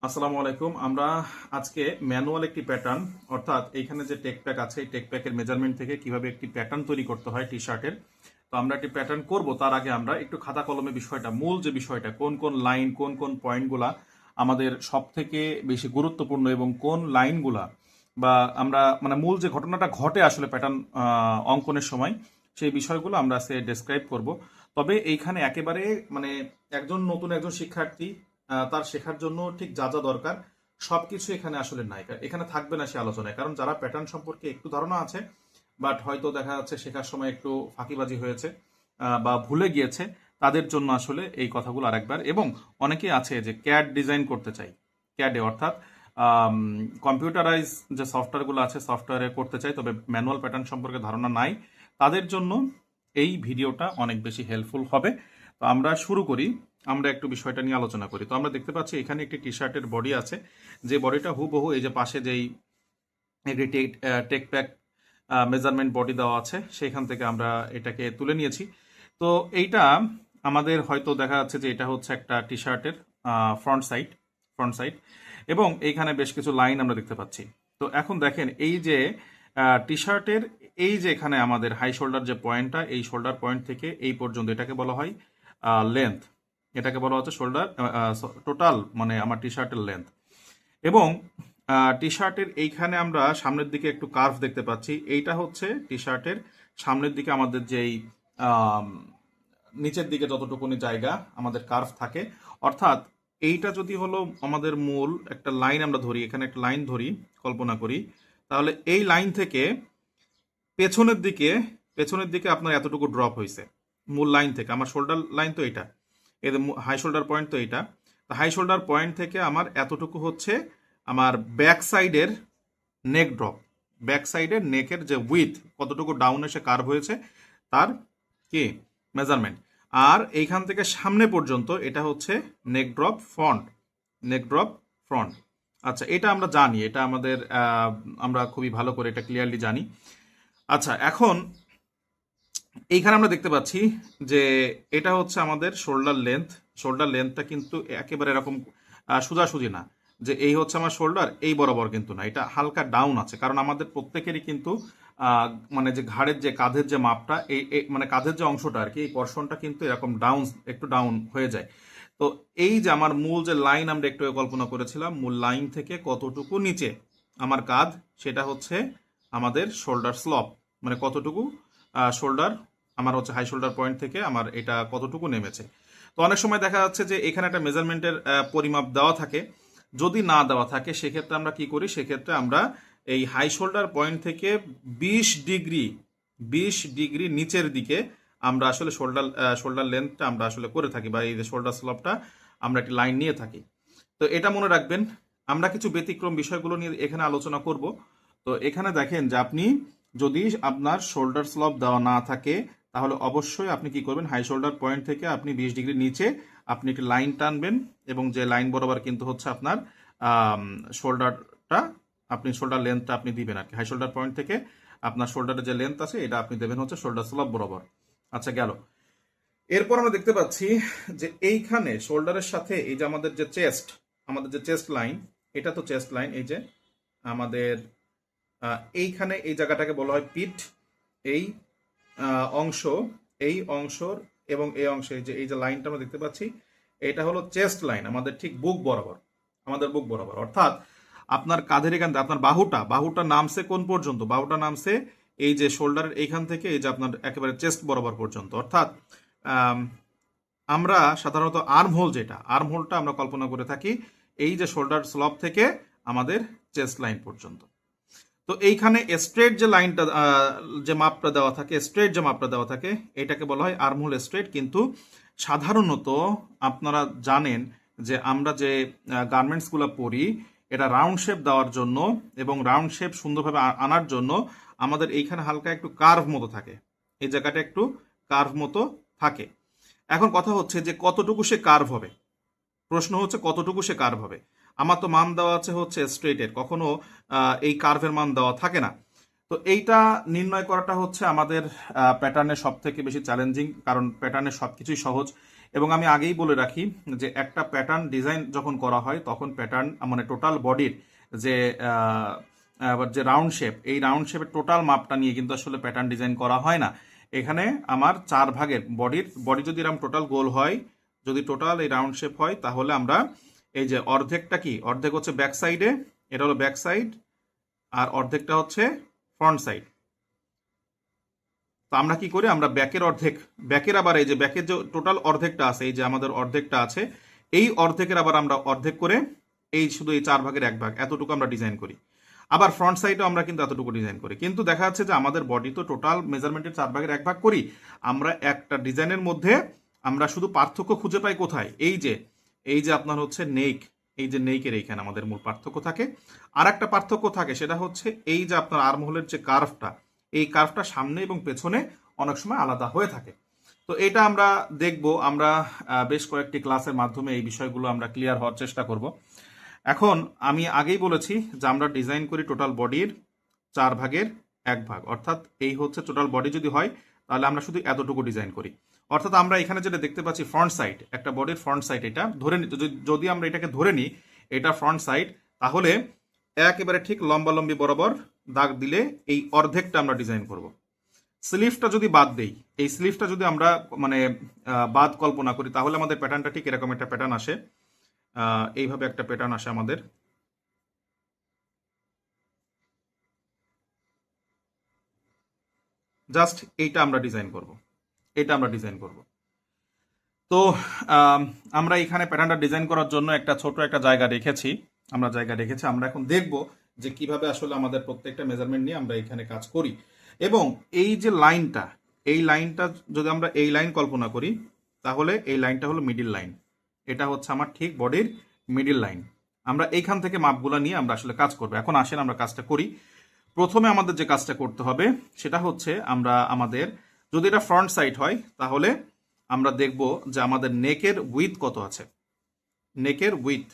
আসসালামু আলাইকুম। আমরা আজকে ম্যানুয়াল একটি প্যাটার্ন, অর্থাৎ এইখানে যে টেক প্যাক আছে, এই টেক প্যাকের মেজারমেন্ট থেকে কিভাবে একটি প্যাটার্ন তৈরি করতে হয় টি শার্টের। তো আমরা একটি প্যাটার্ন করব, তার আগে আমরা একটু খাতা কলমে বিষয়টা, মূল যে বিষয়টা, কোন কোন লাইন, কোন কোন পয়েন্টগুলা আমাদের সব থেকে বেশি গুরুত্বপূর্ণ এবং কোন লাইনগুলা বা আমরা মানে মূল যে ঘটনাটা ঘটে আসলে প্যাটার্ন অঙ্কনের সময়, সেই বিষয়গুলো আমরা আজকে ডেসক্রাইব করব। তবে এইখানে একেবারে মানে একজন শিক্ষার্থী তার শেখার জন্য ঠিক যা যা দরকার সবকিছু এখানে আসলে নাই, এখানে থাকবে না সে আলোচনায়। কারণ যারা প্যাটার্ন সম্পর্কে একটু ধারণা আছে, বাট হয়তো দেখা যাচ্ছে শেখার সময় একটু ফাঁকিবাজি হয়েছে বা ভুলে গিয়েছে, তাদের জন্য আসলে এই কথাগুলো আরেকবার। এবং অনেকে আছে যে ক্যাড ডিজাইন করতে চাই, ক্যাডে অর্থাৎ কম্পিউটারাইজ যে সফটওয়্যারগুলো আছে সফটওয়্যারে করতে চাই, তবে ম্যানুয়াল প্যাটার্ন সম্পর্কে ধারণা নাই, তাদের জন্য এই ভিডিওটা অনেক বেশি হেল্পফুল হবে। তো আমরা শুরু করি, আমরা একটু বিষয়টা নিয়ে আলোচনা করি। তো আমরা দেখতে পাচ্ছি এখানে একটি টি শার্টের বডি আছে, যে বডিটা হুবহু এই যে পাশে যেই একটি টেক প্যাক মেজারমেন্ট বডি দেওয়া আছে সেইখান থেকে আমরা এটাকে তুলে নিয়েছি। তো এইটা আমাদের হয়তো দেখা যাচ্ছে যে এটা হচ্ছে একটা টি শার্টের ফ্রন্ট সাইড এবং এইখানে বেশ কিছু লাইন আমরা দেখতে পাচ্ছি। তো এখন দেখেন এই যে টি শার্টের এই যে এখানে আমাদের হাই শোল্ডার যে পয়েন্টটা, এই শোল্ডার পয়েন্ট থেকে এই পর্যন্ত এটাকে বলা হয় লেন্থ, এটাকে বলা হচ্ছে শোল্ডার টোটাল, মানে আমার টি শার্টের লেন্থ। এবং টি শার্টের এইখানে আমরা সামনের দিকে একটু কার্ভ দেখতে পাচ্ছি, এইটা হচ্ছে টি শার্টের সামনের দিকে আমাদের যেই আম, নিচের দিকে যতটুকুনি জায়গা আমাদের কার্ভ থাকে। অর্থাৎ এইটা যদি হলো আমাদের মূল একটা লাইন, আমরা ধরি এখানে একটা লাইন ধরি, কল্পনা করি, তাহলে এই লাইন থেকে পেছনের দিকে আপনার এতটুকু ড্রপ হয়েছে মূল লাইন থেকে। আমার শোল্ডার লাইন তো এটা, এই হাই শোল্ডার পয়েন্ট তো এটা। তো হাই শোল্ডার পয়েন্ট থেকে আমার এতটুকু হচ্ছে আমার ব্যাক সাইডের নেক ড্রপ, ব্যাক সাইডের নেকের যে উইথ, কতটুকু ডাউন এসে কার্ভ হয়েছে তার কি মেজারমেন্ট। আর এইখান থেকে সামনে পর্যন্ত এটা হচ্ছে নেক ড্রপ ফ্রন্ট। আচ্ছা, এটা আমরা জানি, এটা আমাদের আমরা খুবই ভালো করে এটা ক্লিয়ারলি জানি। আচ্ছা, এখন এইখানে আমরা দেখতে পাচ্ছি যে এটা হচ্ছে আমাদের শোল্ডার লেন্থটা কিন্তু একেবারে এরকম সোজাসুজি না, যে এই হচ্ছে আমার শোল্ডার এই বরাবর কিন্তু না, এটা হালকা ডাউন আছে। কারণ আমাদের প্রত্যেকেরই কিন্তু মানে যে ঘাড়ের যে কাঁধের যে মাপটা, মানে কাঁধের যে অংশটা আর কি, এই পর্শনটা কিন্তু এরকম একটু ডাউন হয়ে যায়। তো এই যে আমার মূল যে লাইন আমরা একটু কল্পনা করেছিলাম, মূল লাইন থেকে কতটুকু নিচে আমার কাঁধ, সেটা হচ্ছে আমাদের শোল্ডার স্লপ, মানে কতটুকু শোল্ডার আমার হচ্ছে হাই শোল্ডার পয়েন্ট থেকে আমার এটা কতটুকু নেমেছে। তো অনেক সময় দেখা যাচ্ছে যে এখানে একটা মেজারমেন্টের পরিমাপ দেওয়া থাকে, যদি না দেওয়া থাকে সেক্ষেত্রে আমরা কি করি, সেক্ষেত্রে আমরা এই হাই শোল্ডার পয়েন্ট থেকে 20 ডিগ্রি নিচের দিকে আমরা আসলে শোল্ডার লেন্থটা আমরা আসলে করে থাকি, বা এই যে শোল্ডার স্লপটা আমরা একটি লাইন নিয়ে থাকি। তো এটা মনে রাখবেন। আমরা কিছু ব্যতিক্রম বিষয়গুলো নিয়ে এখানে আলোচনা করব। তো এখানে দেখেন যে আপনি যদি আপনার শোল্ডার স্লপ দেওয়া না থাকে, তাহলে অবশ্যই আপনি কি করবেন, হাই শোল্ডার পয়েন্ট থেকে আপনি 20 ডিগ্রি নিচে আপনি একটি লাইন টানবেন, এবং যে লাইন বরাবর কিন্তু হচ্ছে আপনার শোল্ডারটা, আপনি শোল্ডার লেন্থটা আপনি দিবেন আর কি। হাই শোল্ডার পয়েন্ট থেকে আপনার শোল্ডারের যে লেন্থ আছে এটা আপনি দেবেন হচ্ছে শোল্ডার স্লপ বরাবর। আচ্ছা, গেল। এরপর আমরা দেখতে পাচ্ছি যে এইখানে শোল্ডারের সাথে এই যে আমাদের যে চেস্ট লাইন, এটা তো চেস্ট লাইন, এই যে আমাদের এইখানে এই জায়গাটাকে বলা হয় পিঠ। এই অংশ, এই অংশর এবং এই অংশে এই যে লাইনটা আমরা দেখতে পাচ্ছি, এটা হলো চেস্ট লাইন আমাদের ঠিক বুক বরাবর। অর্থাৎ আপনার কাঁধের এখান থেকে আপনার বাহুটা নামছে কোন পর্যন্ত, বাহুটা নামছে এই যে শোল্ডারের এইখান থেকে এই যে আপনার একেবারে চেস্ট বরাবর পর্যন্ত। অর্থাৎ আমরা সাধারণত আর্মহোলটা আমরা কল্পনা করে থাকি এই যে শোল্ডার স্লপ থেকে আমাদের চেস্ট লাইন পর্যন্ত। তো এইখানে স্ট্রেট যে লাইনটা, যে মাপটা দেওয়া থাকে, এটাকে বলা হয় আর্মহোল স্ট্রেট। কিন্তু সাধারণত আপনারা জানেন যে আমরা যে গার্মেন্টসগুলো পরি, এটা রাউন্ড শেপ দেওয়ার জন্য এবং রাউন্ড শেপ সুন্দরভাবে আনার জন্য আমাদের এইখানে হালকা একটু কার্ভ মতো থাকে, এই জায়গাটা একটু কার্ভ মতো থাকে। এখন কথা হচ্ছে যে কতটুকু সে কার্ভ হবে, প্রশ্ন হচ্ছে কতটুকু সে কার্ভ হবে। আমার তো মান দেওয়া আছে হচ্ছে স্ট্রেটের, কখনো এই কার্ভের মান দেওয়া থাকে না। তো এইটা নির্ণয় করাটা হচ্ছে আমাদের প্যাটার্নের সব থেকে বেশি চ্যালেঞ্জিং, কারণ প্যাটার্নের সব কিছুই সহজ। এবং আমি আগেই বলে রাখি যে একটা প্যাটার্ন ডিজাইন যখন করা হয় তখন প্যাটার্ন মানে টোটাল বডির যে যে রাউন্ড শেপ, এই রাউন্ড শেপের টোটাল মাপটা নিয়ে কিন্তু আসলে প্যাটার্ন ডিজাইন করা হয় না। এখানে আমার 4 ভাগের বডি যদি এরকম টোটাল গোল হয়, যদি টোটাল এই রাউন্ড শেপ হয়, তাহলে আমরা এই যে অর্ধেকটা কি, অর্ধেক হচ্ছে ব্যাক সাইডে, এটা হলো ব্যাক সাইড, আর অর্ধেকটা হচ্ছে ফ্রন্ট সাইড। তো আমরা কি করি, আমরা ব্যাকের আবার এই যে ব্যাকের যে টোটাল অর্ধেকটা আছে, এই যে আমাদের অর্ধেকটা আছে, এই অর্ধেকের আবার আমরা অর্ধেক করে এই শুধু এই 4 ভাগের 1 ভাগ এতটুকু আমরা ডিজাইন করি। আবার ফ্রন্ট সাইডেও আমরা কিন্তু এতটুকু ডিজাইন করি। কিন্তু দেখা যাচ্ছে যে আমাদের বডি তো টোটাল মেজারমেন্টের 4 ভাগের 1 ভাগ করি, আমরা একটা ডিজাইনের মধ্যে আমরা শুধু পার্থক্য খুঁজে পাই কোথায়, এই যে আপনার হচ্ছে নেক, এই যে নেকের এইখানে আমাদের মূল পার্থক্য থাকে। আর একটা পার্থক্য থাকে, সেটা হচ্ছে এই যে আপনার আর্মহোলের যে কার্ভটা, এই কার্ভটা সামনে এবং পেছনে অনেক সময় আলাদা হয়ে থাকে। তো এটা আমরা দেখব, আমরা বেশ কয়েকটি ক্লাসের মাধ্যমে এই বিষয়গুলো আমরা ক্লিয়ার হওয়ার চেষ্টা করব। এখন আমি আগেই বলেছি যে আমরা ডিজাইন করি টোটাল বডির 4 ভাগের 1 ভাগ, অর্থাৎ এই হচ্ছে টোটাল বডি যদি হয় তাহলে আমরা শুধু এতটুকু ডিজাইন করি। অর্থাৎ আমরা এখানে যেটা দেখতে পাচ্ছি ফ্রন্ট সাইড, একটা বডির ফ্রন্ট সাইড, এটা ধরে যদি আমরা এটাকে ধরে নিই এটা ফ্রন্ট সাইড, তাহলে একেবারে ঠিক লম্বালম্বি বরাবর দাগ দিলে এই অর্ধেকটা আমরা ডিজাইন করব। স্লিভটা যদি বাদ দেই, এই স্লিভটা যদি আমরা মানে বাদ কল্পনা করি, তাহলে আমাদের প্যাটার্নটা ঠিক এরকম একটা প্যাটার্ন আসে, এইভাবে একটা প্যাটার্ন আসে আমাদের। জাস্ট এইটা আমরা ডিজাইন করব, তো আমরা এখানে প্যাটার্নটা ডিজাইন করার জন্য একটা ছোট একটা জায়গা রেখেছি, আমরা এখন দেখব যে কিভাবে আসলে আমাদের প্রত্যেকটা মেজারমেন্ট নিয়ে আমরা এখানে কাজ করি। এবং এই যে লাইনটা, এই লাইনটা যদি আমরা এই লাইন কল্পনা করি, তাহলে এই লাইনটা হলো মিডিল লাইন, এটা হচ্ছে আমার ঠিক বডির মিডিল লাইন। আমরা এইখান থেকে মাপগুলো নিয়ে আমরা আসলে কাজ করবো। এখন আসেন আমরা কাজটা করি। প্রথমে আমাদের যে কাজটা করতে হবে সেটা হচ্ছে, আমাদের যদি এটা ফ্রন্ট সাইড হয় তাহলে আমরা দেখব যে আমাদের নেকের উইথ কত আছে। নেকের উইথ,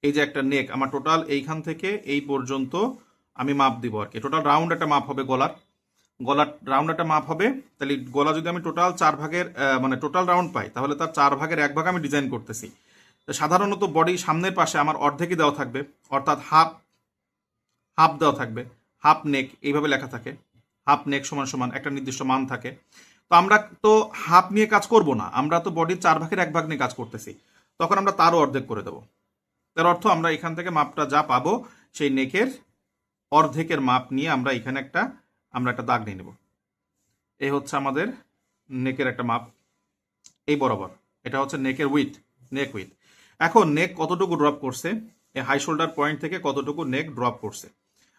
এই যে একটা নেক আমার টোটাল এইখান থেকে এই পর্যন্ত আমি মাপ দিব আর কি। টোটাল রাউন্ড একটা মাপ হবে, গলার রাউন্ড একটা মাপ হবে। তাহলে গলা যদি আমি টোটাল 4 ভাগের মানে টোটাল রাউন্ড পাই, তাহলে তার 4 ভাগের 1 ভাগ আমি ডিজাইন করতেছি। সাধারণত বডি সামনের পাশে আমার অর্ধেকই দেওয়া থাকবে, অর্থাৎ হাফ দেওয়া থাকবে, হাফ নেক এইভাবে লেখা থাকে, হাফ নেক সমান সমান একটা নির্দিষ্ট মান থাকে। তো আমরা তো হাফ নিয়ে কাজ করব না, আমরা তো বডির 4 ভাগের 1 ভাগ নিয়ে কাজ করতেছি, তখন আমরা তারও অর্ধেক করে দেবো। তার অর্থ আমরা এখান থেকে মাপটা যা পাবো সেই নেকের অর্ধেকের মাপ নিয়ে আমরা এখানে একটা দাগ নিয়ে নেব। এই হচ্ছে আমাদের নেকের একটা মাপ, এই বরাবর, এটা হচ্ছে নেকের নেক উইথ। এখন নেক কতটুকু ড্রপ করছে, এই হাই শোল্ডার পয়েন্ট থেকে কতটুকু নেক ড্রপ করছে,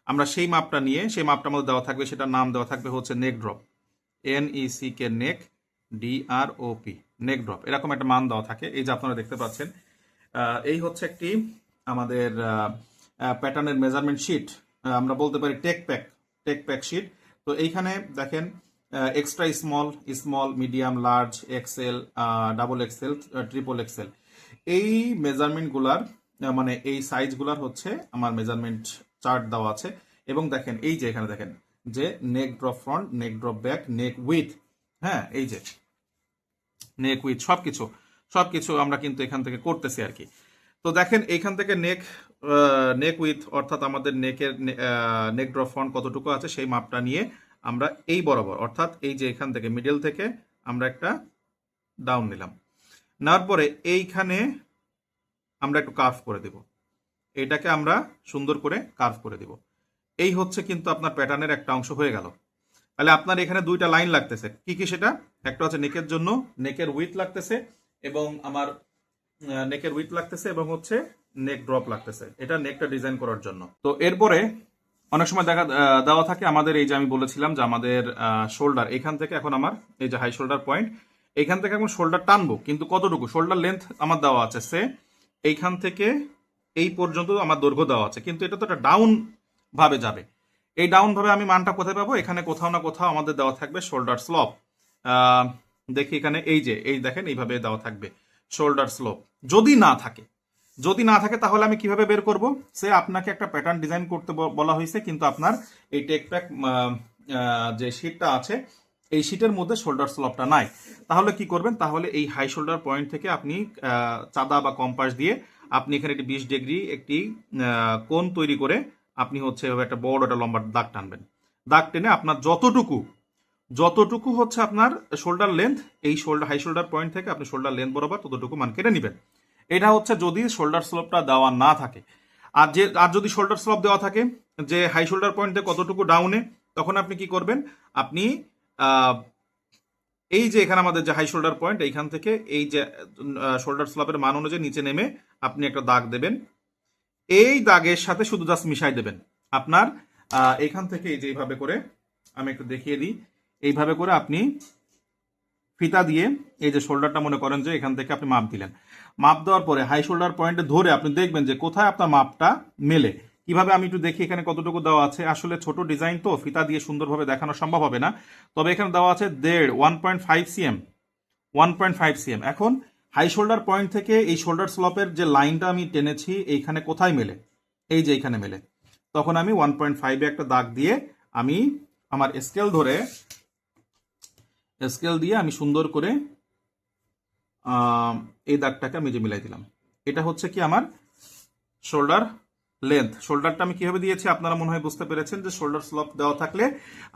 আমরা সেই মাপটা নিয়ে, সেই মাপটা আমাদের দেওয়া থাকবে, সেটার নাম দেওয়া থাকবে হচ্ছে নেক ড্রপ, NECK নেক, DROP নেক ড্রপ, এরকম একটা মান দেওয়া থাকে। এই যে আপনারা দেখতে পাচ্ছেন, এই হচ্ছে একটি আমাদের প্যাটার্নের মেজারমেন্ট শিট, আমরা বলতে পারি টেক প্যাক শিট। তো এইখানে দেখেন extra small, medium, large, XL, double XL, triple XL, এই মেজারমেন্টগুলার মানে এই সাইজগুলার হচ্ছে আমার মেজারমেন্ট চার্ট দেওয়া আছে। এবং দেখেন এই যে এখানে দেখেন যে নেক drop front, neck drop back, neck with, হ্যাঁ এই যে নেক উইথ, সবকিছু আমরা কিন্তু এখান থেকে করতেছি আর কি। তো দেখেন এইখান থেকে নেক উইথ, অর্থাৎ আমাদের নেক ড্রপ ফ্রন্ট কতটুকু আছে সেই মাপটা নিয়ে আমরা এই বরাবর, অর্থাৎ এই যে এখান থেকে মিডল থেকে আমরা একটা ডাউন নিলাম, নেওয়ার পরে এইখানে আমরা একটু কার্ভ করে দেব, এটাকে আমরা সুন্দর করে কার্ভ করে দেব। এই হচ্ছে কিন্তু আপনার প্যাটার্নের একটা অংশ হয়ে গেল। তাহলে আপনার এখানে 2টা লাইন লাগতেছে, কি সেটা, একটা হচ্ছে নেকের জন্য নেকের উইথ লাগতেছে, এবং আমার নেকের উইথ লাগতেছে, এবং হচ্ছে নেক ড্রপ লাগতেছে, এটা নেকটা ডিজাইন করার জন্য। তো এরপরে অনেক সময় দেওয়া থাকে আমাদের, এই যে আমি বলেছিলাম যে আমাদের শোল্ডার এখান থেকে, এখন আমার এই যে হাই শোল্ডার পয়েন্ট, এইখান থেকে এখন শোল্ডার টানবো, কিন্তু কতটুকু শোল্ডার লেন্থ আমার দেওয়া আছে, এইখান থেকে এই পর্যন্ত আমার দৈর্ঘ্য দেওয়া আছে, কিন্তু এটা তো একটা ডাউন ভাবে যাবে। এই ডাউন ভাবে আমি মানটা কোথায় পাবো, এখানে কোথাও না কোথাও আমাদের দেওয়া থাকবে শোল্ডার স্লপ। দেখি এখানে এই দেখেন এইভাবে দেওয়া থাকবে শোল্ডার স্লোপ। যদি না থাকে তাহলে আমি কিভাবে বের করব, আপনাকে একটা প্যাটার্ন ডিজাইন করতে বলা হয়েছে, কিন্তু আপনার এই টেক প্যাক যে শিটটা আছে এই শীটের মধ্যে শোল্ডার স্লপটা নাই। তাহলে কি করবেন? তাহলে এই হাই শোল্ডার পয়েন্ট থেকে আপনি চাঁদা বা কম্পাস দিয়ে আপনি এখানে একটি 20 ডিগ্রি একটি কোণ তৈরি করে আপনি হচ্ছে এভাবে একটা বড় একটা লম্বা দাগ টানবেন। দাগ টেনে আপনার যতটুকু হচ্ছে আপনার শোল্ডার লেন্থ, এই হাই শোল্ডার পয়েন্ট থেকে আপনি শোল্ডার লেন্থ বরাবর ততটুকু মান কেটে নেবেন। এটা হচ্ছে যদি শোল্ডার স্লপটা দেওয়া না থাকে। আর যদি শোল্ডার স্লপ দেওয়া থাকে যে হাই শোল্ডার পয়েন্ট থেকে কতটুকু ডাউনে, তখন আপনি কি করবেন? আপনি এই যে এখানে আমাদের যে হাই শোল্ডার পয়েন্ট, এইখান থেকে এই যে শোল্ডার স্লপের মান অনুযায়ী নিচে নেমে আপনি একটা দাগ দেবেন। এই দাগের সাথে শুধু জাস্ট মিশাই দেবেন। আপনার এখান থেকে এই যে এইভাবে করে আমি একটু দেখিয়ে দিই, এইভাবে করে আপনি ফিতা দিয়ে এই যে শোল্ডারটা মনে করেন যে এখান থেকে আপনি মাপ দিলেন। মাপ দেওয়ার পরে হাই শোল্ডার পয়েন্টে ধরে আপনি দেখবেন যে কোথায় আপনার মাপটা মেলে। কিভাবে? আমি একটু দেখি এখানে কতটুকু দেওয়া আছে। আসলে ছোট ডিজাইন তো ফিতা দিয়ে সুন্দরভাবে দেখানো সম্ভব হবে না, তবে এখানে দেওয়া আছে 1.5 cm। 1.5 cm। এখন হাই শোল্ডার পয়েন্ট থেকে এই শোল্ডার স্লপের যে লাইনটা আমি টেনেছি এইখানে কোথায় মেলে? এই যে এইখানে মেলে। তখন আমি 1.5 একটা দাগ দিয়ে আমি আমার স্কেল দিয়ে আমি সুন্দর করে এই দাগটাকে আমি যে মিলাই দিলাম। এটা হচ্ছে কি আমার শোল্ডার লেন্থ। শোল্ডারটা আমি কিভাবে দিয়েছি আপনারা মনে হয় বুঝতে পেরেছেন যে শোল্ডার স্লপ দেওয়া থাকলে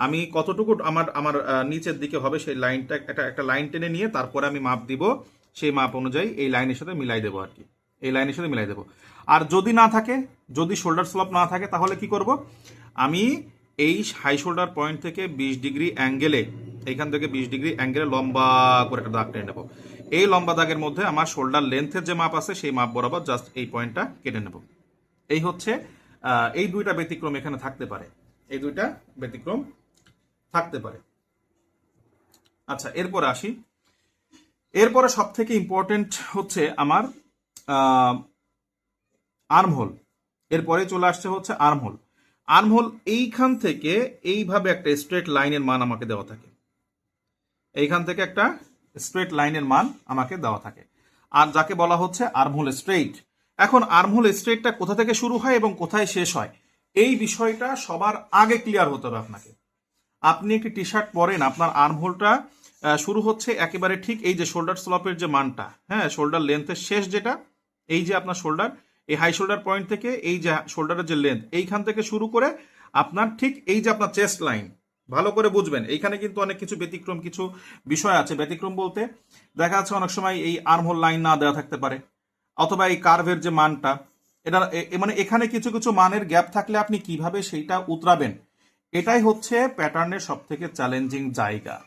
আমি কতটুকু আমার নিচের দিকে হবে সেই লাইনটা একটা লাইন টেনে নিয়ে তারপরে আমি মাপ দিব। সেই মাপ অনুযায়ী এই লাইনের সাথে মিলাই দেবো আর কি, এই লাইনের সাথে মিলাই দেবো। আর যদি না থাকে, যদি শোল্ডার স্লপ না থাকে, তাহলে কি করব? আমি এই হাই শোল্ডার পয়েন্ট থেকে 20 ডিগ্রি অ্যাঙ্গেলে, এইখান থেকে 20 ডিগ্রি অ্যাঙ্গেলে লম্বা করে একটা দাগ টেনে নেবো। এই লম্বা দাগের মধ্যে আমার শোল্ডার লেন্থের যে মাপ আছে সেই মাপ বরাবর জাস্ট এই পয়েন্টটা কেটে নেব। এই হচ্ছে এই দুইটা ব্যতিক্রম এখানে থাকতে পারে, এই দুইটা ব্যতিক্রম থাকতে পারে। আচ্ছা, এরপরে আসি। এরপরে সব থেকে ইম্পর্টেন্ট হচ্ছে আমার আর্মহোল। এরপরে চলে আসছে হচ্ছে আর্মহোল। আর্মহোল এইখান থেকে এইভাবে একটা স্ট্রেট লাইনের মান আমাকে দেওয়া থাকে। এইখান থেকে একটা স্ট্রেট লাইনের মান আমাকে দেওয়া থাকে, আর যাকে বলা হচ্ছে আর্মহোল স্ট্রেইট। এখন আর্মহোল স্ট্রেইটটা কোথা থেকে শুরু হয় এবং কোথায় শেষ হয়, এই বিষয়টা সবার আগে ক্লিয়ার হতে হবে আপনাকে। আপনি একটি টি শার্ট পরেন, আপনার আর্মহোলটা শুরু হচ্ছে একেবারে ঠিক এই যে শোল্ডার স্লপের যে মানটা, হ্যাঁ, শোল্ডার লেন্থের শেষ যেটা, এই যে আপনার শোল্ডার, এই হাই শোল্ডার পয়েন্ট থেকে এই যে শোল্ডারের যে লেন্থ, এইখান থেকে শুরু করে আপনার ঠিক এই যে আপনার চেস্ট লাইন, ভালো করে বুঝবেন। এইখানে কিন্তু অনেক কিছু ব্যতিক্রম কিছু বিষয় আছে। ব্যতিক্রম বলতে দেখা যাচ্ছে অনেক সময় এই আর্মহোল লাইন না দেওয়া থাকতে পারে, অথবা এই কার্ভের যে মানটা, এটা মানে এখানে কিছু কিছু মানের গ্যাপ থাকলে আপনি কিভাবে সেইটা উতরাবেন, এটাই হচ্ছে প্যাটার্নের সব থেকে চ্যালেঞ্জিং জায়গা।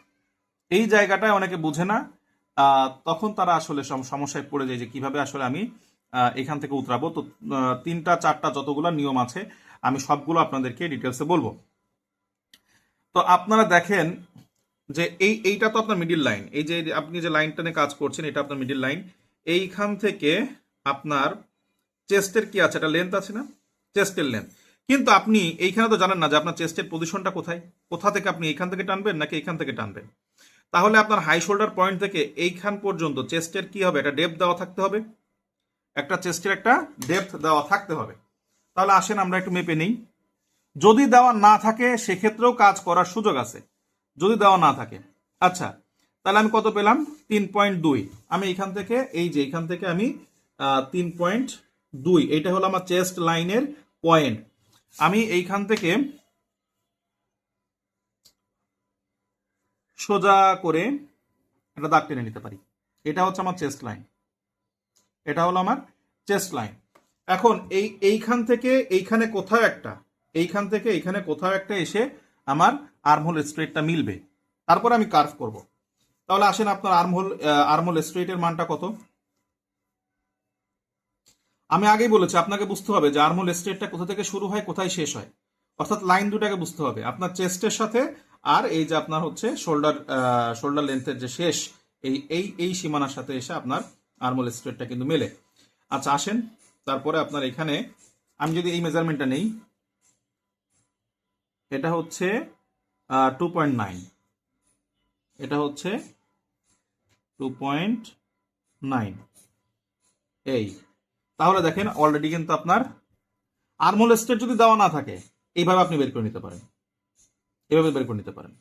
এই জায়গাটায় অনেকে বুঝে না, তখন তারা আসলে সমস্যায় পড়ে যায় যে কিভাবে আসলে আমি এখান থেকে উতরাবো। তো 3টা 4টা যতগুলো নিয়ম আছে আমি সবগুলো আপনাদেরকে ডিটেলসে বলবো। তো আপনারা দেখেন যে এইটা তো আপনার মিডিল লাইন, এই যে আপনি যে লাইনটা নিয়ে কাজ করছেন এটা আপনার মিডিল লাইন। এইখান থেকে আপনার চেস্টের কি আছে, একটা লেন্থ আছে না, চেস্টের লেন্থ। কিন্তু আপনি এইখানে তো জানেন না যে আপনার চেস্টের পজিশনটা কোথায়, কোথা থেকে আপনি এইখান থেকে টানবেন নাকি এইখান থেকে টানবেন। তাহলে আপনার হাই শোল্ডার পয়েন্ট থেকে এইখান পর্যন্ত চেস্টের কি হবে, একটা ডেপথ দেওয়া থাকতে হবে, একটা চেস্টের একটা ডেপথ দেওয়া থাকতে হবে। তাহলে আসেন আমরা একটু মেপে নেই। যদি দেওয়া না থাকে সেক্ষেত্রেও কাজ করার সুযোগ আছে, যদি দেওয়া না থাকে। আচ্ছা, তাহলে আমি কত পেলাম? 3.2। আমি এইখান থেকে এই যে এইখান থেকে আমি 3.2, এইটা হলো আমার চেস্ট লাইনের পয়েন্ট। আমি এইখান থেকে সোজা করে একটা দাগ টেনে নিতে পারি। এটা হচ্ছে আমার চেস্ট লাইন, এটা হলো আমার চেস্ট লাইন। এখন এইখান থেকে এইখানে কোথাও একটা, এইখান থেকে এইখানে কোথাও একটা এসে আমার আর্মহোল স্ট্রেটটা মিলবে, তারপর আমি কার্ভ করব। তাহলে আসেন আপনার আর্মহোল স্ট্রেটের মানটা কত। আমি আগেই বলেছি আপনাকে বুঝতে হবে যে আর্মহোল স্ট্রেটটা কোথা থেকে শুরু হয় কোথায় শেষ হয়, অর্থাৎ লাইন দুটাকে বুঝতে হবে আপনার চেস্টের সাথে, আর এই যে আপনার হচ্ছে শোল্ডার লেন্থের যে শেষ, এই সীমানার সাথে এসে আপনার আর্মহোল স্ট্রেটটা কিন্তু মেলে। আচ্ছা আসেন, তারপরে আপনার এখানে আমি যদি এই মেজারমেন্টটা নেই, এটা হচ্ছে 2.9, এটা হচ্ছে 2.9। এই তাহলে দেখেন অলরেডি কিন্তু আপনার আর্মহোল স্ট্রেট যদি দেওয়া না থাকে এইভাবে আপনি বের করে নিতে পারেন, এভাবে বের করে নিতে পারেন।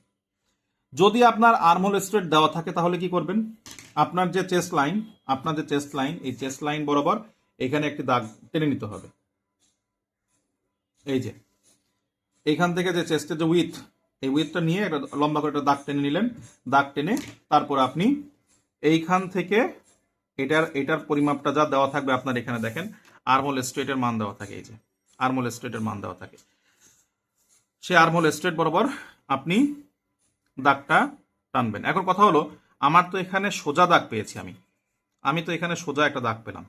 যদি আপনার আর্মহোল স্ট্রেট দেওয়া থাকে তাহলে কি করবেন, আপনার যে চেস্ট লাইন, এই চেস্ট লাইন বরাবর এখানে একটি দাগ টেনে নিতে হবে। এই যে এইখান থেকে যে চেস্টের যে উইথ, এই উইথটা নিয়ে একটা লম্বা করে একটা দাগ টেনে নিলেন। দাগ টেনে তারপর আপনি এইখান থেকে এটার পরিমাপটা যা দেওয়া থাকবে, আপনার এখানে দেখেন আর্মহোল স্ট্রেটের মান দেওয়া থাকে। এই যে আর্মহোল স্ট্রেটের মান দেওয়া থাকে, সে আর্মহোল স্ট্রেট বরাবর আপনি দাগটা টানবেন। এখন কথা হলো, আমার তো এখানে সোজা দাগ পেয়েছি, আমি তো এখানে সোজা একটা দাগ পেলাম।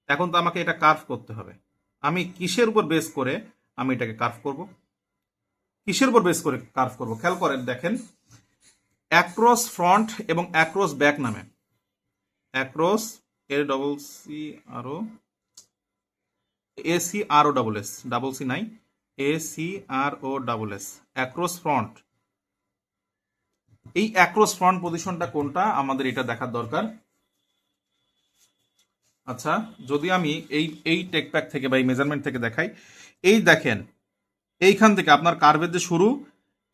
এখন তো আমাকে এটা কার্ভ করতে হবে। আমি কিসের উপর বেস করে আমি এটাকে কার্ভ করব, কিসের উপর বেস করে কার্ভ করব? খেয়াল করেন, দেখেন অ্যাক্রস ফ্রন্ট এবং অ্যাক্রস ব্যাক নামে, অ্যাক্রস ACROSS অ্যাক্রস ফ্রন্ট। এই অ্যাক্রস ফ্রন্ট পজিশনটা কোনটা আমাদের এটা দেখার দরকার। আচ্ছা, যদি আমি এই টেকপ্যাক থেকে বা এই মেজারমেন্ট থেকে দেখাই, এই দেখেন এইখান থেকে আপনার কার্ভের যে শুরু,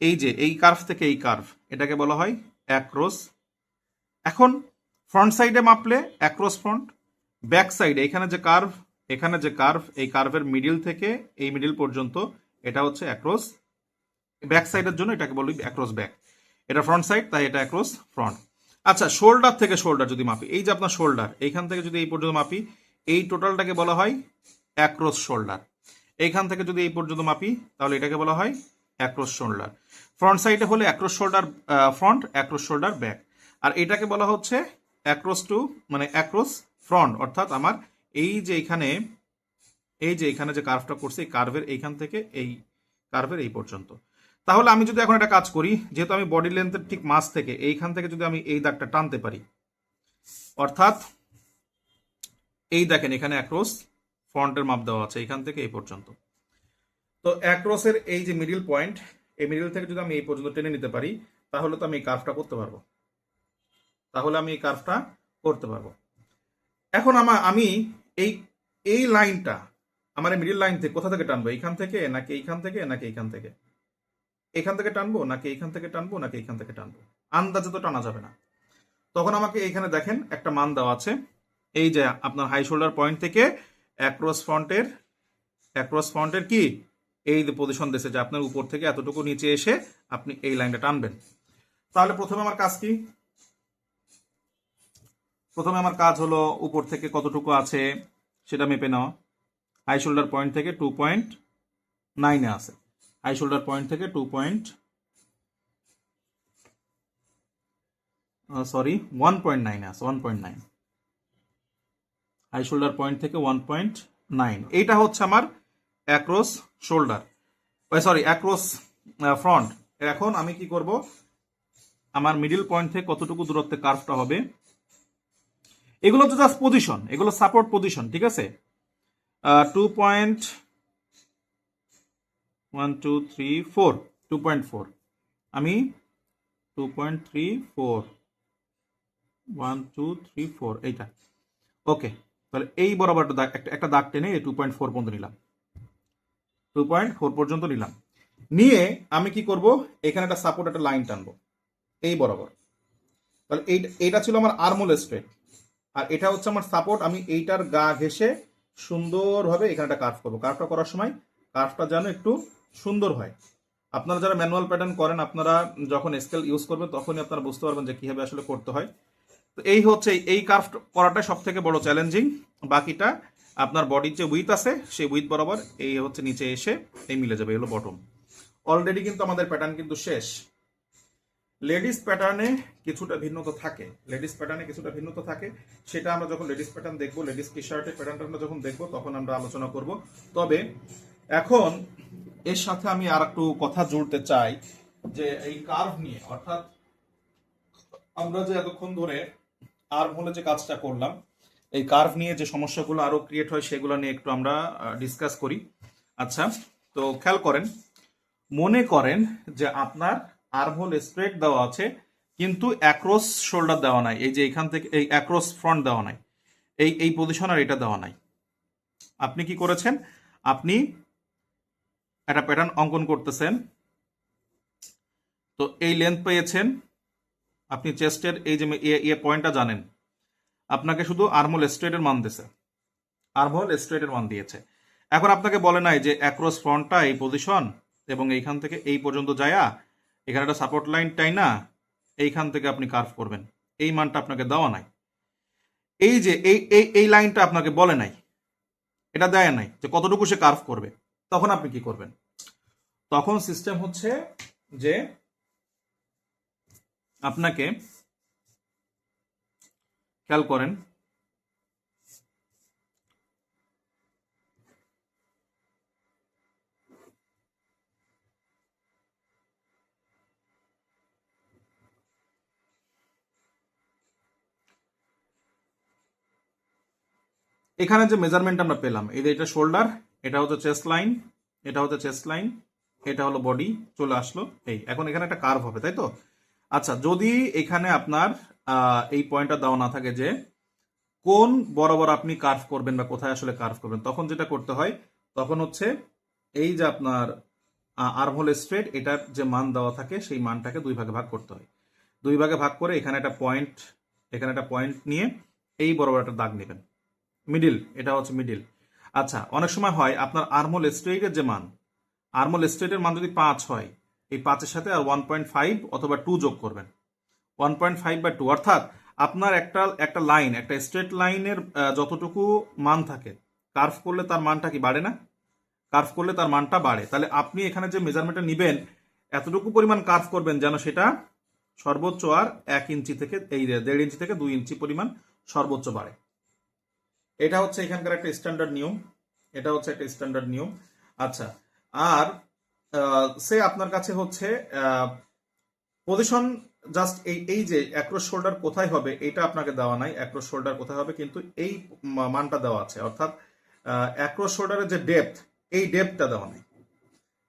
এই যে এই কার্ভ থেকে এই কার্ভ, এটাকে বলা হয় অ্যাক্রস। এখন ফ্রন্ট সাইডে মাপলে অ্যাক্রস ফ্রন্ট, ব্যাক সাইডে এখানে যে কার্ভ, এই কার্ভের মিডিল থেকে এই মিডিল পর্যন্ত এটা হচ্ছে অ্যাক্রস ব্যাক সাইডের জন্য এটাকে বলি অ্যাক্রস ব্যাক। এটা ফ্রন্ট সাইড, তাই এটা অ্যাক্রস ফ্রন্ট। আচ্ছা, শোল্ডার থেকে শোল্ডার যদি মাপি, এই যে আপনার শোল্ডার, এইখান থেকে যদি এই পর্যন্ত মাপি, এই টোটালটাকে বলা হয় অ্যাক্রস শোল্ডার। এইখান থেকে যদি এই পর্যন্ত মাপি, তাহলে এটাকে বলা হয় অ্যাক্রস শোল্ডার। ফ্রন্ট সাইডে হলে across shoulder front, across shoulder back. আর এটাকে বলা হচ্ছে অ্যাক্রস টু, মানে অ্যাক্রস ফ্রন্ট, অর্থাৎ আমার এই যে এখানে যে কার্ভটা করছে, এই কার্ভের এইখান থেকে এই কার্ভের এই পর্যন্ত। তাহলে আমি যদি এখন একটা কাজ করি, যেহেতু আমি বডি লেন্থের ঠিক মাঝ থেকে এইখান থেকে যদি আমি এই দাগটা টানতে পারি, অর্থাৎ এই দেখেন এখানে অ্যাক্রস ফ্রন্টের মাপ দেওয়া আছে এইখান থেকে এই পর্যন্ত। তো অ্যাক্রসের এই যে মিডিল পয়েন্ট, এই মিডিল থেকে যদি আমি এই পর্যন্ত টেনে নিতে পারি, তাহলে তো আমি এই কার্ভটা করতে পারবো। এখন আমি এই লাইনটা, আমার এই মিডিল লাইন থেকে কোথা থেকে টানবো? এইখান থেকে নাকি এইখান থেকে নাকি এইখান থেকে? এখান থেকে টানবো নাকি এইখান থেকে টানবো নাকি এইখান থেকে টানবো? আন্দাজে তো টানা যাবে না। তখন আমাকে এইখানে দেখেন একটা মান দেওয়া আছে, এই যে আপনার হাই শোল্ডার পয়েন্ট থেকে অ্যাক্রস ফ্রন্টের কি এই যে পজিশন দিয়েছে, যে আপনার উপর থেকে এতটুকু নিচে এসে আপনি এই লাইনটা টানবেন। তাহলে প্রথমে আমার কাজ হলো উপর থেকে কতটুকু আছে সেটা মেপে নেওয়া। হাই শোল্ডার পয়েন্ট থেকে 2.9 আছে, হাই শোল্ডার পয়েন্ট থেকে 1.9 আছে, 1.9 হাই শোল্ডার পয়েন্ট থেকে 1.9। এইটা হচ্ছে আমার অ্যাক্রস শোল্ডার, অ্যাক্রস ফ্রন্ট। এখন আমি কি করব, আমার মিডিল পয়েন্ট থেকে কতটুকু দূরত্বে কার্ভটা হবে, এগুলো তো জাস্ট পজিশন, এগুলো সাপোর্ট পজিশন, ঠিক আছে। 2.4 আমি 2.34 1 2 3 4 এইটা ওকে। তাহলে এই বরাবর একটা দাগ টেনে 2.4 পর্যন্ত নিলাম, 2.4 পর্যন্ত নিয়ে আমি কি করব, এখানে একটা সাপোর্ট একটা লাইন টানবো এই বরাবর। তাহলে এইটা ছিল আমার আর্মহোল স্ট্রেট, আর এটা হচ্ছে আমার সাপোর্ট। আমি এইটার গা ঘেঁষে সুন্দরভাবে এখানে একটা কার্ভ করবো। কার্ভটা করার সময় কার্ভটা যেন একটু সুন্দর হয়। আপনারা যারা ম্যানুয়াল প্যাটার্ন করেন, আপনারা যখন স্কেল ইউজ করবেন তখনই আপনারা বুঝতে পারবেন যে কিভাবে আসলে করতে হয়। তো এই হচ্ছে এই কার্ভ করাটা সব থেকে বড় চ্যালেঞ্জিং। বাকিটা আপনার বডির যে উইথ আছে সেই উইথ বরাবর এই হচ্ছে নিচে এসে এই মিলে যাবে, এগুলো বটম। অলরেডি কিন্তু আমাদের প্যাটার্ন কিন্তু শেষ। লেডিস প্যাটার্নে কিছুটা ভিন্নতা থাকে, সেটা আমরা যখন লেডিস প্যাটার্ন দেখবো, লেডিস টি শার্টের প্যাটার্নটা আমরা যখন দেখবো তখন আমরা আলোচনা করব। তবে এখন এর সাথে আমি আর একটু কথা জুড়তে চাই যে এই কার্ভ নিয়ে, অর্থাৎ আমরা যে এতক্ষণ ধরে আর্মহোলে যে কাজটা করলাম, এই কার্ভ নিয়ে যে সমস্যাগুলো আরো ক্রিয়েট হয় সেগুলো নিয়ে একটু আমরা ডিসকাস করি। আচ্ছা, তো খেয়াল করেন, মনে করেন যে আপনার আর্মহোল স্ট্রেট দেওয়া আছে কিন্তু অ্যাক্রস শোল্ডার দেওয়া নাই, এই যে এখান থেকে এই অ্যাক্রস ফ্রন্ট দেওয়া নাই, এই পজিশন আর এটা দেওয়া নাই। আপনি কি করেছেন, আপনি একটা প্যাটার্ন অঙ্কন করতেছেন, তো এই লেন্থ পেয়েছেন আপনি চেস্টের এই যে পয়েন্টটা জানেন, আপনাকে শুধু আর্মহোল স্ট্রেটের মান দিয়েছে, আর্মহোল স্ট্রেটের মান দিয়েছে। এখন আপনাকে বলে নাই যে অ্যাক্রস ফ্রন্টটা এই পজিশন এবং এইখান থেকে এই পর্যন্ত যায়া এখানে একটা সাপোর্ট লাইন টাইনা এইখান থেকে আপনি কার্ভ করবেন, এই মানটা আপনাকে দেওয়া নাই। এই যে এই লাইনটা আপনাকে বলে নাই, এটা দেয় নাই যে কতটুকু সে কার্ভ করবে। তখন আপনি কি করবেন? তখন সিস্টেম হচ্ছে যে আপনাকে খেয়াল করেন, এখানে যে মেজারমেন্ট আমরা পেলাম, এই যে এটা শোল্ডার, এটা হচ্ছে চেস্ট লাইন, এটা হচ্ছে চেস্ট লাইন, এটা হলো বডি, চলে আসলো এই। এখন এখানে একটা কার্ভ হবে, তাই তো? আচ্ছা, যদি এখানে আপনার এই পয়েন্টটা দেওয়া না থাকে যে কোন বরাবর আপনি কার্ভ করবেন বা কোথায় আসলে কার্ভ করবেন, তখন যেটা করতে হয়, তখন হচ্ছে এই যে আপনার আর্মহোল স্ট্রেট, এটার যে মান দেওয়া থাকে সেই মানটাকে দুই ভাগে ভাগ করতে হয়। দুই ভাগে ভাগ করে এখানে একটা পয়েন্ট, এখানে একটা পয়েন্ট নিয়ে এই বরাবর একটা দাগ নেবেন, মিডিল, এটা হচ্ছে মিডিল। আচ্ছা, অনেক সময় হয় আপনার আর্মহোল স্ট্রেটের যে মান, আর্মহোল স্ট্রেটের মান যদি 5 হয়, এই 5-এর সাথে আর 1.5 অথবা 2 যোগ করবেন, 1.5 বা 2, অর্থাৎ আপনার একটা লাইন, একটা স্ট্রেট লাইনের যতটুকু মান থাকে, কার্ভ করলে তার মানটা কি বাড়ে না? কার্ভ করলে তার মানটা বাড়ে। তাহলে আপনি এখানে যে মেজারমেন্টটা নেবেন, এতটুকু পরিমাণ কার্ভ করবেন যেন সেটা সর্বোচ্চ আর 1 ইঞ্চি থেকে, এই 1.5 ইঞ্চি থেকে 2 ইঞ্চি পরিমাণ সর্বোচ্চ বাড়ে। এটা হচ্ছে এখানকার একটা স্ট্যান্ডার্ড নিয়ম, এটা হচ্ছে একটা স্ট্যান্ডার্ড নিয়ম। আচ্ছা, আর সে আপনার কাছে হচ্ছে পজিশন জাস্ট এই যে অ্যাক্রস শোল্ডার কোথায় হবে এটা আপনাকে দেওয়া নাই, অ্যাক্রস শোল্ডার কোথায় হবে, কিন্তু এই মানটা দেওয়া আছে, অর্থাৎ অ্যাক্রস শোল্ডারের যে ডেপথ, এই ডেপথটা দেওয়া নেই,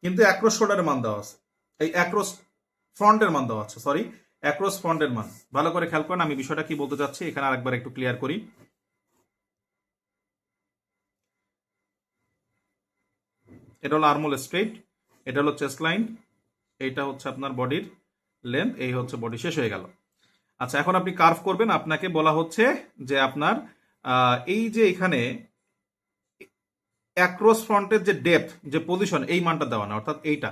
কিন্তু অ্যাক্রস শোল্ডারের মান দেওয়া আছে, এই অ্যাক্রস ফ্রন্টের মান দেওয়া আছে, সরি, অ্যাক্রস ফ্রন্টের মান। ভালো করে খেয়াল করেন আমি বিষয়টা কি বলতে চাচ্ছি, এখানে আরেকবার একটু ক্লিয়ার করি। এটা হলো আর্মহোল স্ট্রেট, এটা হলো চেস্ট লাইন, এইটা হচ্ছে আপনার বডির লেন্থ, এই হচ্ছে বডি, শেষ হয়ে গেল। আচ্ছা, এখন আপনি কার্ভ করবেন, আপনাকে বলা হচ্ছে যে আপনার এই যে এখানে অ্যাক্রস ফ্রন্টের যে ডেপথ, যে পজিশন, এই মানটা দেওয়া না, অর্থাৎ এইটা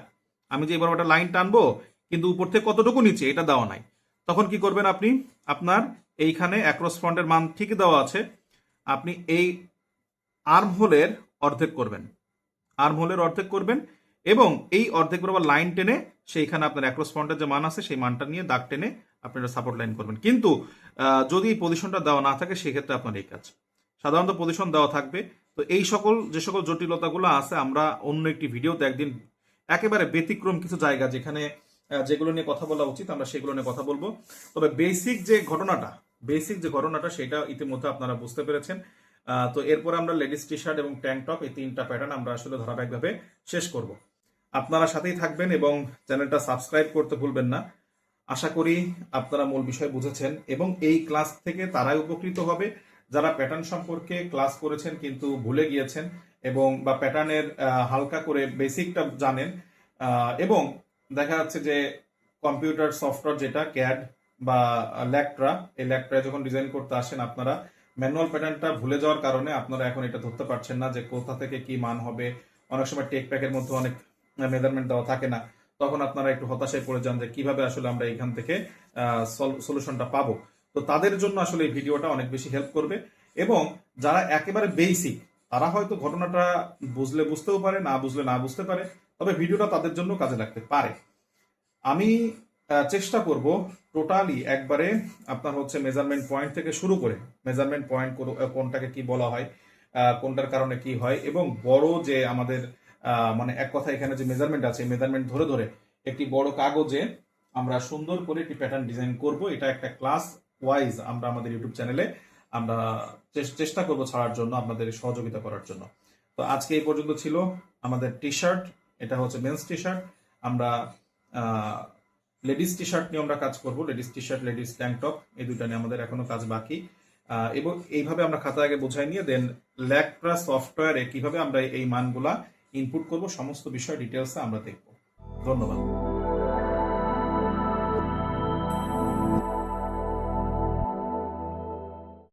আমি যে এবার একটা লাইন টানবো কিন্তু উপর থেকে কতটুকু নিচে এটা দেওয়া নাই। তখন কি করবেন আপনি? আপনার এইখানে অ্যাক্রস ফ্রন্টের মান ঠিকই দেওয়া আছে, আপনি এই আর্মহোলের অর্ধেক করবেন, আর্মহোলের অর্ধেক করবেন এবং এই অর্ধেক বরাবর লাইন টেনে সেইখানে আপনার অ্যাক্রস ফ্রন্টের যে মান আছে সেই মানটা নিয়ে দাগ টেনে আপনি একটা সাপোর্ট লাইন করবেন। কিন্তু যদি এই পজিশনটা দেওয়া না থাকে সেক্ষেত্রে আপনার এই কাজ, সাধারণত পজিশন দেওয়া থাকবে। তো এই যে সকল জটিলতাগুলো আছে আমরা অন্য একটি ভিডিওতে একদিন একেবারে ব্যতিক্রম কিছু জায়গা যেখানে যেগুলো নিয়ে কথা বলা উচিত আমরা সেগুলো নিয়ে কথা বলবো। তবে বেসিক যে ঘটনাটা সেটা ইতিমধ্যে আপনারা বুঝতে পেরেছেন। তো এরপরে আমরা লেডিস টি শার্ট এবং ট্যাঙ্ক টপ, এই 3টা প্যাটার্ন আমরা আসলে ধারাবাহিকভাবে শেষ করব। আপনারা সাথেই থাকবেন এবং চ্যানেলটা সাবস্ক্রাইব করতে ভুলবেন না। আশা করি আপনারা মূল বিষয় বুঝেছেন এবং এই ক্লাস থেকে তারাই উপকৃত হবে যারা প্যাটার্ন সম্পর্কে ক্লাস করেছেন কিন্তু ভুলে গিয়েছেন এবং বা প্যাটার্নের হালকা করে বেসিকটা জানেন, এবং দেখা যাচ্ছে যে কম্পিউটার সফটওয়্যার যেটা ক্যাড বা ল্যাকট্রা, এই ল্যাকট্রায় যখন ডিজাইন করতে আসেন আপনারা ম্যানুয়াল প্যাটার্নটা ভুলে যাওয়ার কারণে আপনারা এখন এটা ধরতে পারছেন না যে কোথা থেকে কি মান হবে। অনেক সময় টেক প্যাকের মধ্যে অনেক মেজারমেন্ট দেওয়া থাকে না, তখন আপনারা একটু হতাশায় পড়ে যান যে কিভাবে আসলে আমরা এখান থেকে সলিউশনটা পাবো। তো তাদের জন্য আসলে এই ভিডিওটা অনেক বেশি হেল্প করবে এবং যারা একেবারে বেসিক তারা হয়তো ঘটনাটা বুঝলে বুঝতেও পারে, না বুঝলে না বুঝতে পারে, তবে ভিডিওটা তাদের জন্য কাজে লাগতে পারে। আমি চেষ্টা করব টোটালি একবারে আপনার হচ্ছে মেজারমেন্ট পয়েন্ট থেকে শুরু করে, মেজারমেন্ট পয়েন্ট কোনটাকে কি বলা হয়, কোনটার কারণে কি হয়, এবং বড় যে আমাদের মানে এক কথা এখানে যে মেজারমেন্ট আছে মেজারমেন্ট ধরে ধরে একটি বড় কাগজে আমরা সুন্দর করে একটি প্যাটার্ন ডিজাইন করব। এটা একটা ক্লাস ওয়াইজ আমরা আমাদের ইউটিউব চ্যানেলে আমরা চেষ্টা করব ছাড়ার জন্য, আপনাদের সহযোগিতা করার জন্য। তো আজকে এই পর্যন্ত ছিল আমাদের টি শার্ট, এটা হচ্ছে মেন্স টি শার্ট। আমরা লেডিস টি শার্ট নিয়ে আমরা কাজ করব, ladies T shirt, ladies tank top, এই দুইটা নিয়ে আমাদের এখনো কাজ বাকি। এবং এইভাবে আমরা খাতা আগে বোঝাই নিয়ে দেন ল্যাকট্রা সফটওয়্যারে কিভাবে আমরা এই মানগুলা ইনপুট করব সমস্ত বিষয় ডিটেলসে আমরা দেখব। ধন্যবাদ।